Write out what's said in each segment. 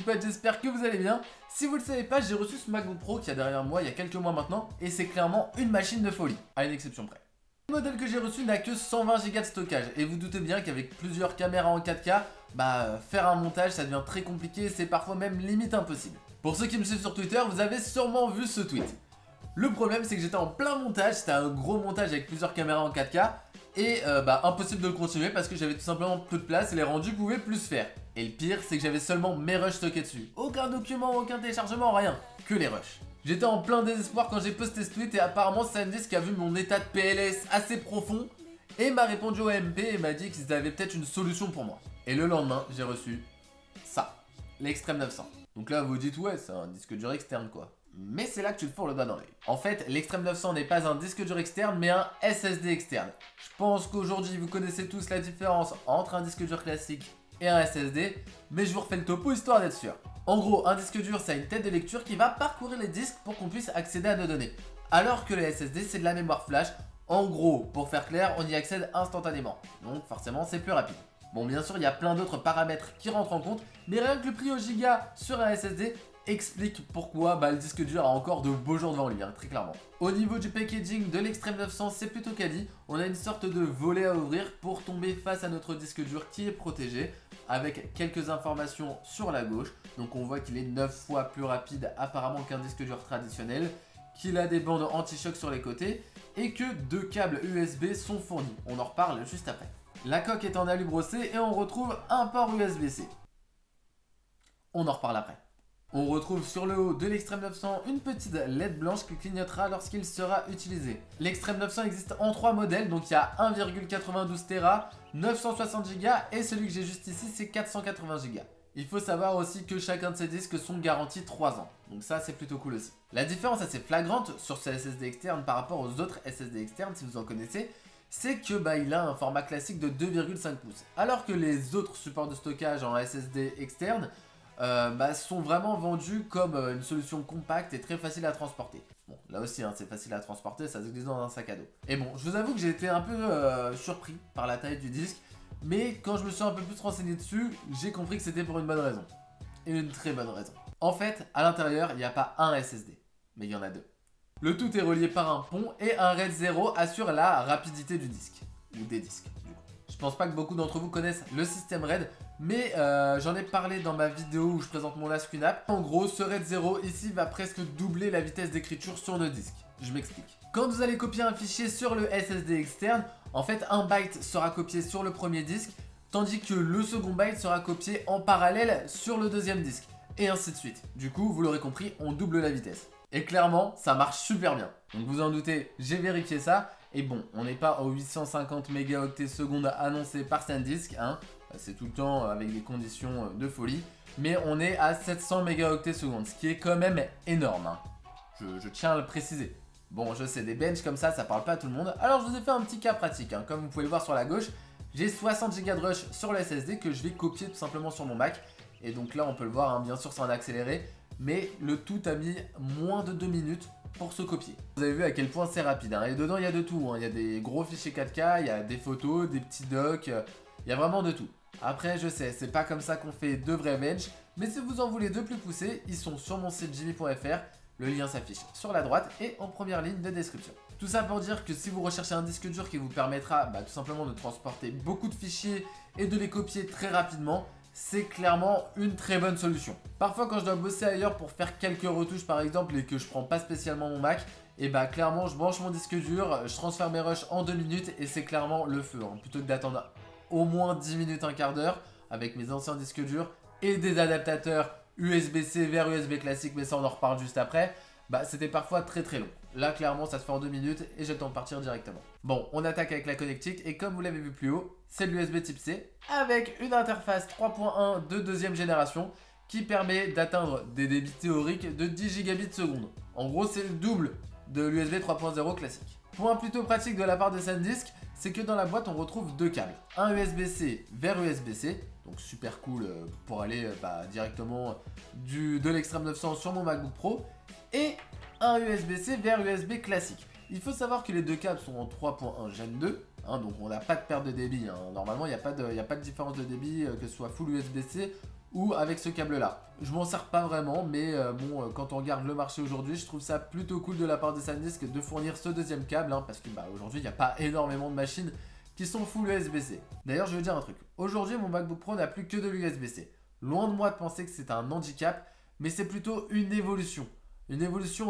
potes, j'espère que vous allez bien. Si vous le savez pas, j'ai reçu ce MacBook Pro qui a derrière moi il y a quelques mois maintenant, et c'est clairement une machine de folie, à une exception près. Le modèle que j'ai reçu n'a que 120 Go de stockage, et vous doutez bien qu'avec plusieurs caméras en 4K, faire un montage ça devient très compliqué, c'est parfois même limite impossible. Pour ceux qui me suivent sur Twitter, vous avez sûrement vu ce tweet. Le problème c'est que j'étais en plein montage, c'était un gros montage avec plusieurs caméras en 4K, et impossible de le continuer parce que j'avais tout simplement plus de place et les rendus pouvaient plus se faire. Et le pire c'est que j'avais seulement mes rushs stockés dessus. Aucun document, aucun téléchargement, rien. Que les rushs. J'étais en plein désespoir quand j'ai posté ce tweet et apparemment SanDisk a vu mon état de PLS assez profond et m'a répondu au MP et m'a dit qu'ils avaient peut-être une solution pour moi. Et le lendemain j'ai reçu ça, l'Extreme 900. Donc là vous vous dites ouais c'est un disque dur externe quoi. Mais c'est là que tu te fourres le doigt dans l'œil. En fait, l'Extreme 900 n'est pas un disque dur externe, mais un SSD externe. Je pense qu'aujourd'hui, vous connaissez tous la différence entre un disque dur classique et un SSD, mais je vous refais le topo histoire d'être sûr. En gros, un disque dur, ça a une tête de lecture qui va parcourir les disques pour qu'on puisse accéder à nos données. Alors que le SSD, c'est de la mémoire flash. En gros, pour faire clair, on y accède instantanément. Donc forcément, c'est plus rapide. Bon, bien sûr, il y a plein d'autres paramètres qui rentrent en compte, mais rien que le prix au giga sur un SSD explique pourquoi le disque dur a encore de beaux jours devant lui, très clairement. Au niveau du packaging de l'Extreme 900, c'est plutôt quali. On a une sorte de volet à ouvrir pour tomber face à notre disque dur qui est protégé, avec quelques informations sur la gauche. Donc on voit qu'il est 9 fois plus rapide apparemment qu'un disque dur traditionnel, qu'il a des bandes anti-choc sur les côtés, et que 2 câbles USB sont fournis. On en reparle juste après. La coque est en alu brossé et on retrouve un port USB-C. On en reparle après. On retrouve sur le haut de l'Extreme 900 une petite LED blanche qui clignotera lorsqu'il sera utilisé. L'Extreme 900 existe en 3 modèles, donc il y a 1,92 Tera, 960 Go et celui que j'ai juste ici c'est 480 Go. Il faut savoir aussi que chacun de ces disques sont garantis 3 ans, donc ça c'est plutôt cool aussi. La différence assez flagrante sur ce SSD externe par rapport aux autres SSD externes si vous en connaissez, c'est que il a un format classique de 2,5 pouces. Alors que les autres supports de stockage en SSD externe sont vraiment vendus comme une solution compacte et très facile à transporter. Bon, là aussi, c'est facile à transporter, ça se glisse dans un sac à dos. Et bon, je vous avoue que j'ai été un peu surpris par la taille du disque, mais quand je me suis un peu plus renseigné dessus, j'ai compris que c'était pour une bonne raison. Et une très bonne raison. En fait, à l'intérieur, il n'y a pas un SSD, mais il y en a 2. Le tout est relié par un pont et un RAID 0 assure la rapidité du disque, ou des disques. Je pense pas que beaucoup d'entre vous connaissent le système RAID, mais j'en ai parlé dans ma vidéo où je présente mon last QNAP. En gros, ce RAID 0 ici va presque doubler la vitesse d'écriture sur nos disques. Je m'explique. Quand vous allez copier un fichier sur le SSD externe, en fait un byte sera copié sur le premier disque, tandis que le second byte sera copié en parallèle sur le deuxième disque, et ainsi de suite. Du coup, vous l'aurez compris, on double la vitesse. Et clairement, ça marche super bien. Donc vous en doutez, j'ai vérifié ça. Et bon, on n'est pas aux 850 mégaoctets secondes annoncés par SanDisk, c'est tout le temps avec des conditions de folie, mais on est à 700 mégaoctets secondes, ce qui est quand même énorme, je tiens à le préciser. Bon, je sais, des benches comme ça parle pas à tout le monde, alors je vous ai fait un petit cas pratique, comme vous pouvez le voir sur la gauche, j'ai 60 Go de rush sur le SSD que je vais copier tout simplement sur mon Mac, et donc là on peut le voir, bien sûr c'est en accéléré, mais le tout a mis moins de 2 minutes pour se copier. Vous avez vu à quel point c'est rapide, et dedans il y a de tout, il y a des gros fichiers 4K, il y a des photos, des petits docs, il y a vraiment de tout. Après je sais, c'est pas comme ça qu'on fait de vrais bench, mais si vous en voulez de plus poussés, ils sont sur mon site jimmy.fr, le lien s'affiche sur la droite et en première ligne de description. Tout ça pour dire que si vous recherchez un disque dur qui vous permettra tout simplement de transporter beaucoup de fichiers et de les copier très rapidement, c'est clairement une très bonne solution. Parfois quand je dois bosser ailleurs pour faire quelques retouches par exemple et que je prends pas spécialement mon Mac, et clairement je branche mon disque dur, je transfère mes rushs en 2 minutes et c'est clairement le feu, plutôt que d'attendre au moins 10 minutes, un quart d'heure avec mes anciens disques durs et des adaptateurs USB-C vers USB classique, mais ça on en reparle juste après, c'était parfois très long. Là clairement ça se fait en 2 minutes et j'ai le temps de partir directement. Bon, on attaque avec la connectique et comme vous l'avez vu plus haut, c'est de l'USB type C avec une interface 3.1 de deuxième génération qui permet d'atteindre des débits théoriques de 10 gigabits seconde. En gros c'est le double de l'USB 3.0 classique. Point plutôt pratique de la part de SanDisk, c'est que dans la boîte on retrouve 2 câbles. Un USB-C vers USB-C, donc super cool pour aller directement de l'Extreme 900 sur mon MacBook Pro, et un USB-C vers USB classique. Il faut savoir que les deux câbles sont en 3.1 Gen 2, donc on n'a pas de perte de débit. Normalement il n'y a pas de différence de débit, que ce soit full USB-C ou avec ce câble là. Je m'en sers pas vraiment, mais bon, quand on regarde le marché aujourd'hui, je trouve ça plutôt cool de la part de SanDisk de fournir ce deuxième câble, hein, parce que aujourd'hui il n'y a pas énormément de machines qui sont full USB-C. D'ailleurs, je veux dire un truc, aujourd'hui mon MacBook Pro n'a plus que de l'USB-C. Loin de moi de penser que c'est un handicap, mais c'est plutôt une évolution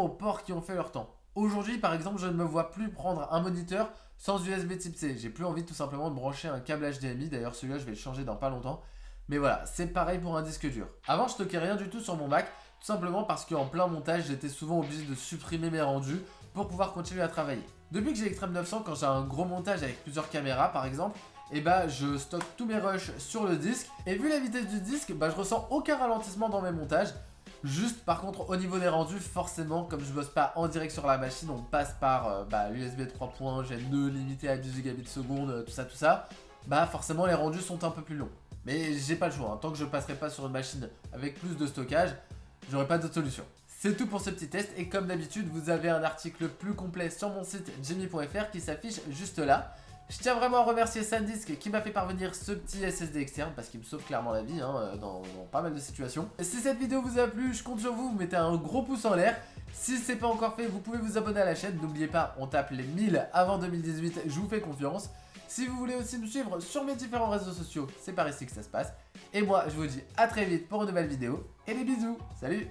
aux ports qui ont fait leur temps. Aujourd'hui, par exemple, je ne me vois plus prendre un moniteur sans USB type C. J'ai plus envie tout simplement de brancher un câble HDMI. D'ailleurs, celui-là, je vais le changer dans pas longtemps. Mais voilà, c'est pareil pour un disque dur. Avant, je stockais rien du tout sur mon Mac, tout simplement parce qu'en plein montage, j'étais souvent obligé de supprimer mes rendus pour pouvoir continuer à travailler. Depuis que j'ai Extreme 900, quand j'ai un gros montage avec plusieurs caméras, par exemple, et je stocke tous mes rushs sur le disque. Et vu la vitesse du disque, je ressens aucun ralentissement dans mes montages. Juste par contre au niveau des rendus, forcément comme je bosse pas en direct sur la machine, on passe par l'USB 3.1 Gen 2 limité à 10 Gbps seconde, tout ça, forcément les rendus sont un peu plus longs. Mais j'ai pas le choix, hein. Tant que je passerai pas sur une machine avec plus de stockage, j'aurai pas d'autre solution. C'est tout pour ce petit test et comme d'habitude vous avez un article plus complet sur mon site jimmy.fr qui s'affiche juste là. Je tiens vraiment à remercier SanDisk qui m'a fait parvenir ce petit SSD externe parce qu'il me sauve clairement la vie dans pas mal de situations. Si cette vidéo vous a plu, je compte sur vous, vous mettez un gros pouce en l'air. Si ce n'est pas encore fait, vous pouvez vous abonner à la chaîne. N'oubliez pas, on tape les 1000 avant 2018, je vous fais confiance. Si vous voulez aussi me suivre sur mes différents réseaux sociaux, c'est par ici que ça se passe. Et moi, je vous dis à très vite pour une nouvelle vidéo et des bisous. Salut!